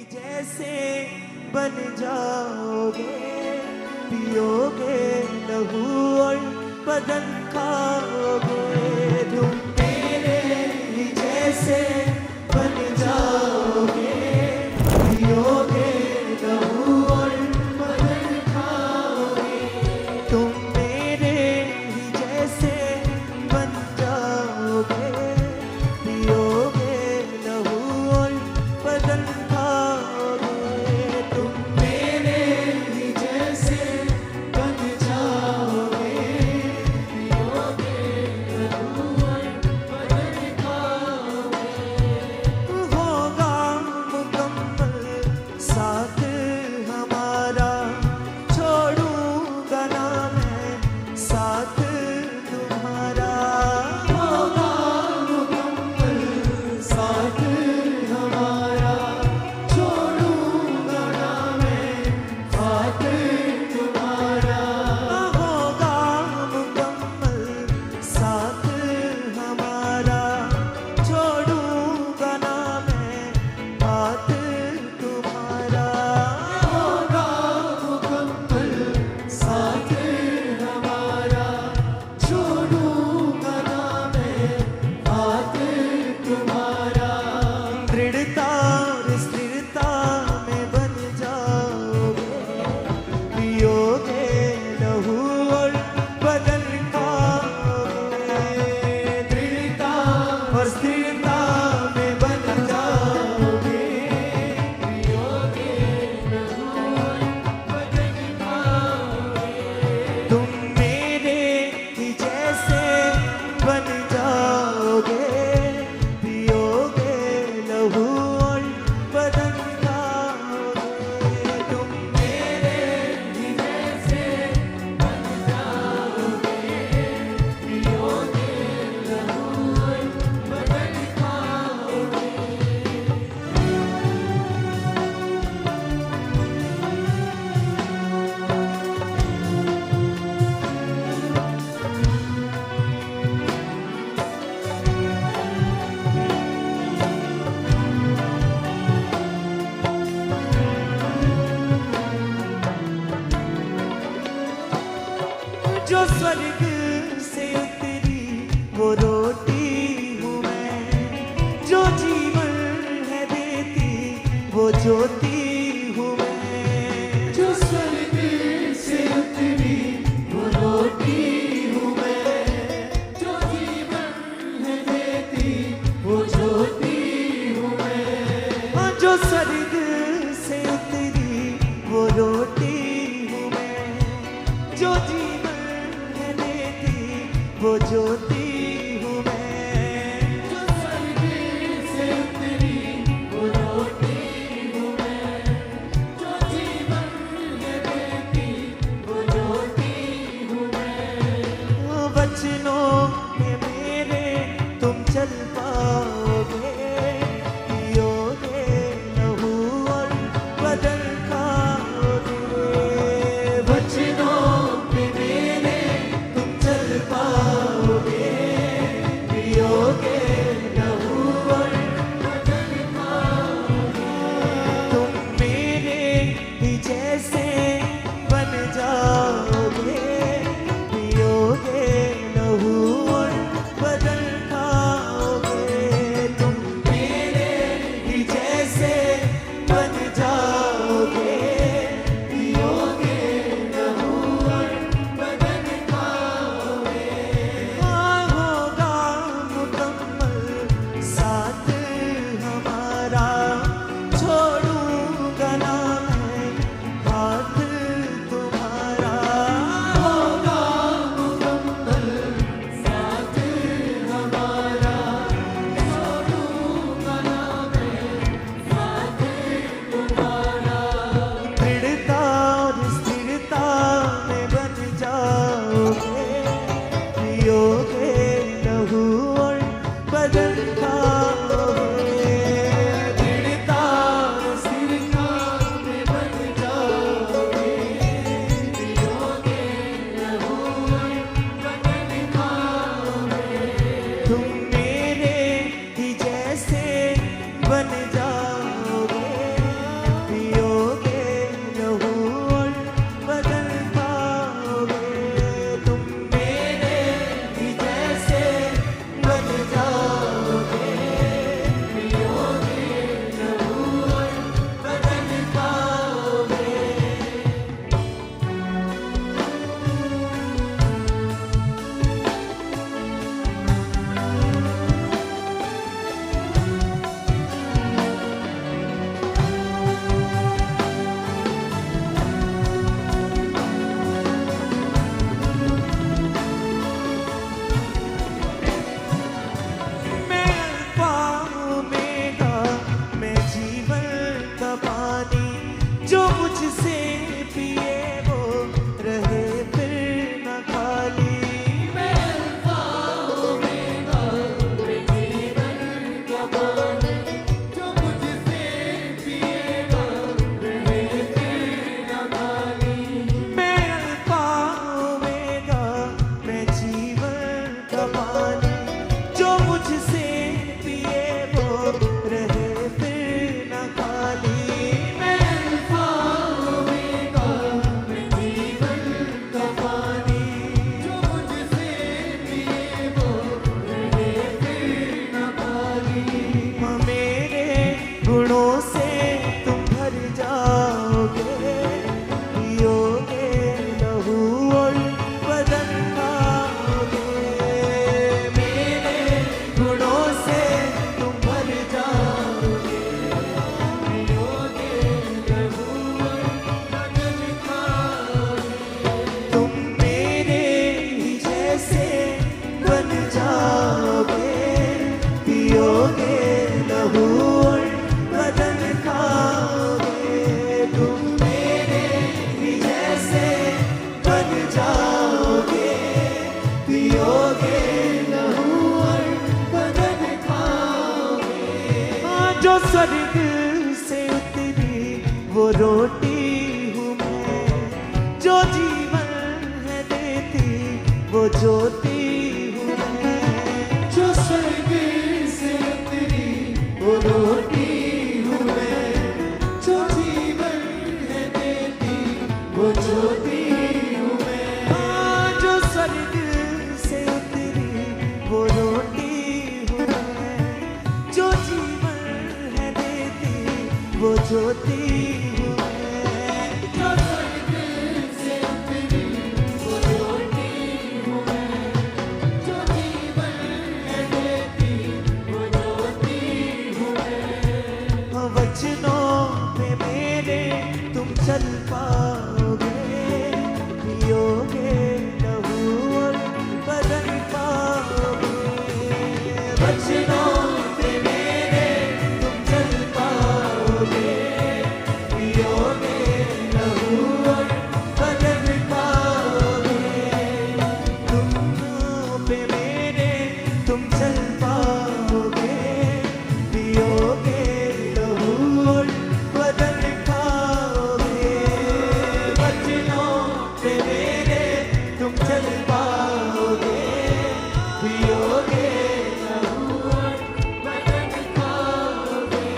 जैसे बन जाओगे, पियोगे लहू और बदन खाओगे। तुम मेरे ही जैसे बन जाओगे, पियोगे लहू और बदन खाओगे। तुम मेरे ही जैसे बन जाओगे, पियोगे लहू और बदन खाओगे। तुम मेरे ही जैसे बन जाओगे, पियोगे लहू और बदन खाओगे। होगा मुकम्मल साथ हमारा, छोड़ूंगा ना मैं साथ तुम्हारा। होगा मुकम्मल साथ हमारा, छोड़ूंगा ना मैं साथ तुम्हारा। होगा मुकम्मल साथ हमारा, छोड़ूंगा ना मैं हाथ तुम्हारा। होगा मुकम्मल साथ हमारा, छोड़ूंगा ना मैं हाथ तुम्हारा। दृढ़ता और स्थिरता में बन जाओगे, पियोगे लहू और बदन खाओगे। दृढ़ता और स्थिरता में बन जाओगे, पियोगे लहू और बदन खाओगे। तुम मेरे ही जैसे बन जाओगे, पियोगे लहू और बदन खाओगे। तुम मेरे ही जैसे बन जाओगे, पियोगे लहू और बदन खाओगे। जो स्वर्ग से उतरी वो रोटी हूँ मैं, जो जीवन है देती वो ज्योति हूँ मैं। जो स्वर्ग से उतरी वो रोटी हूँ मैं, जो जीवन है देती वो ज्योति हूँ मैं। जो स्वर्ग से उतरी वो रोटी हूँ मैं, जो जीवन है देती वो ज्योति हूँ मैं। जो स्वर्ग से उतरी वो रोटी हूँ मैं, जो जीवन है देती वो ज्योति हूँ मैं। वचनों में मेरे तुम चल पाओगे, पियोगे लहू और बदन खाओगे। वचनों में मेरे तुम चल पाओगे, पियोगे लहू और बदन खाओगे। तुम मेरे ही जैसे बन जाओगे, पियोगे लहू और बदन खाओगे। तुम मेरे ही जैसे बन जाओगे, पियोगे लहू और बदन खाओगे। होगा मुकम्मल साथ हमारा, गुणों से तुम भर जाओगे, पियोगे लहू और बदन खाओगे। मेरे गुणों से तुम भर जाओगे, पियोगे लहू और बदन खाओगे। तुम मेरे ही जैसे बन जाओगे, पियोगे लहू और बदन खाओगे। तुम मेरे ही जैसे बन जाओगे, पियोगे लहू और बदन खाओगे। जो स्वर्ग से उतरी वो रोटी हूँ मैं, जो जीवन है देती वो ज्योति हूँ मैं। जो स्वर्ग से उतरी वो रोटी हूँ मैं, जो जीवन है देती वो ज्योति हूँ मैं। जो स्वर्ग से उतरी वो रोटी हूँ मैं, जो जीवन है देती वो ज्योति हूँ मैं। जो स्वर्ग से उतरी वो रोटी हूँ मैं, जो जीवन है देती वो ज्योति हूँ मैं। वचनों पे मेरे तुम चल पाओगे, पियोगे लहू और बदन पाओगे। वचनों पे मेरे तुम चल पाओगे, पियोगे लहू और बदन पाओगे। तुम पे मेरे तुम चल पाओगे, पियोगे लहू और बदन खाओगे। वचनों पे मेरे तुम चल पाओगे, पियोगे लहू और बदन खाओगे।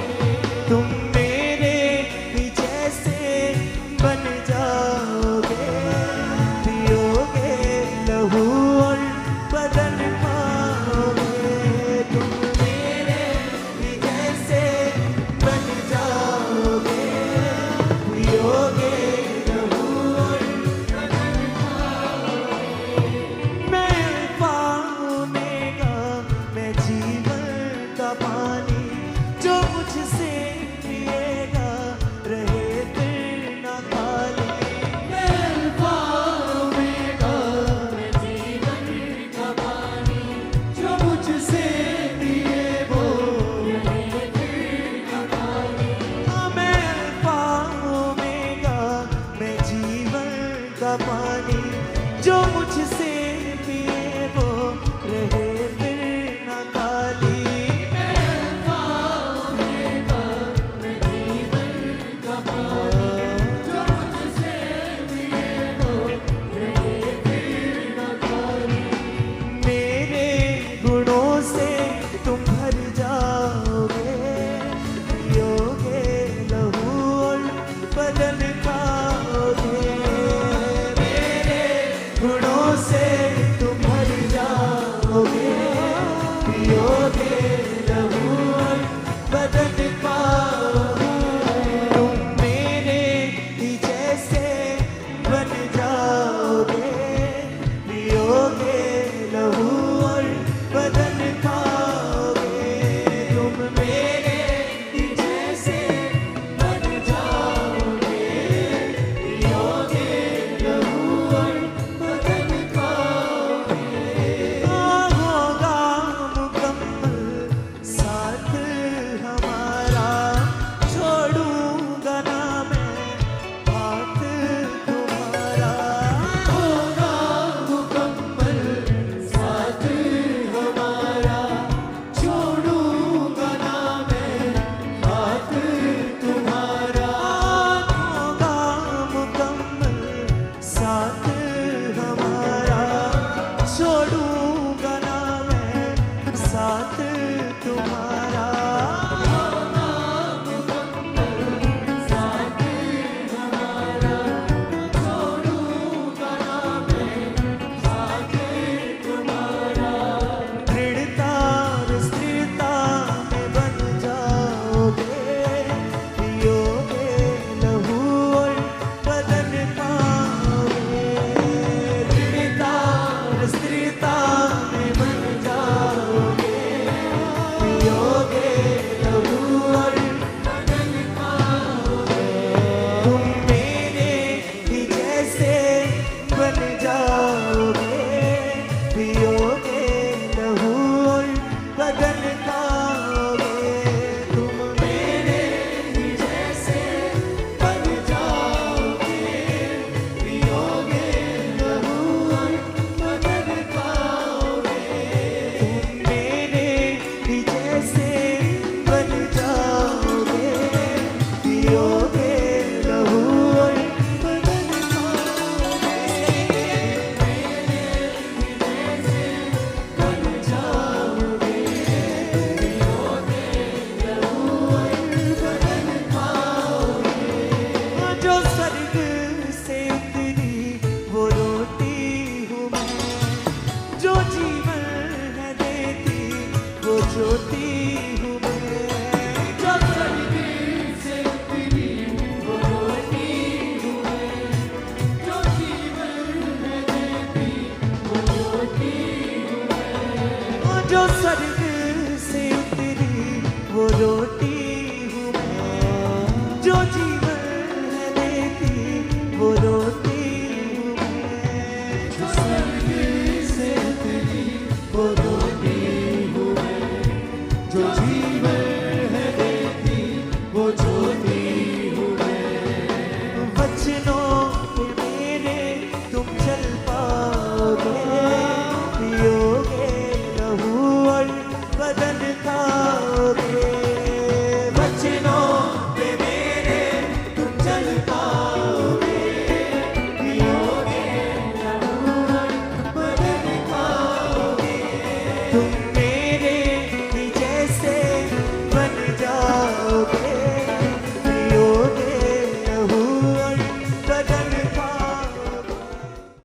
तुम मेरे ही जैसे बन जाओगे, पियोगे लहू और बदन खाओगे। तुम मेरे ही जैसे बन जाओगे, पियोगे लहू और बदन खाओगे। मैं पाऊंगा मैं जीवन का पानी, जो मुझसे पिएगा रहे फिर न खाली। मैं पाऊंगा मैं जीवन का पानी, जो मुझसे पिए वो रहे फिर न खाली। मैं पाऊंगा मैं जीवन का पानी, जो मुझसे पिए वो रहे फिर न खाली। मैं पाऊंगा मैं जीवन का पानी, जो मुझसे पिए वो रहे फिर न खाली। मेरे गुणों से तुम भर जाओगे, पियोगे लहू और बदन खाओगे। मेरे गुणों से तुम भर जाओगे, पियोगे लहू और बदन खाओगे। तुम मेरे ही जैसे बन जाओगे, पियोगे लहू और बदन खाओगे। तुम मेरे ही जैसे बन जाओगे, पियोगे लहू और बदन खाओगे। होगा मुकम्मल साथ हमारा, जो जीवन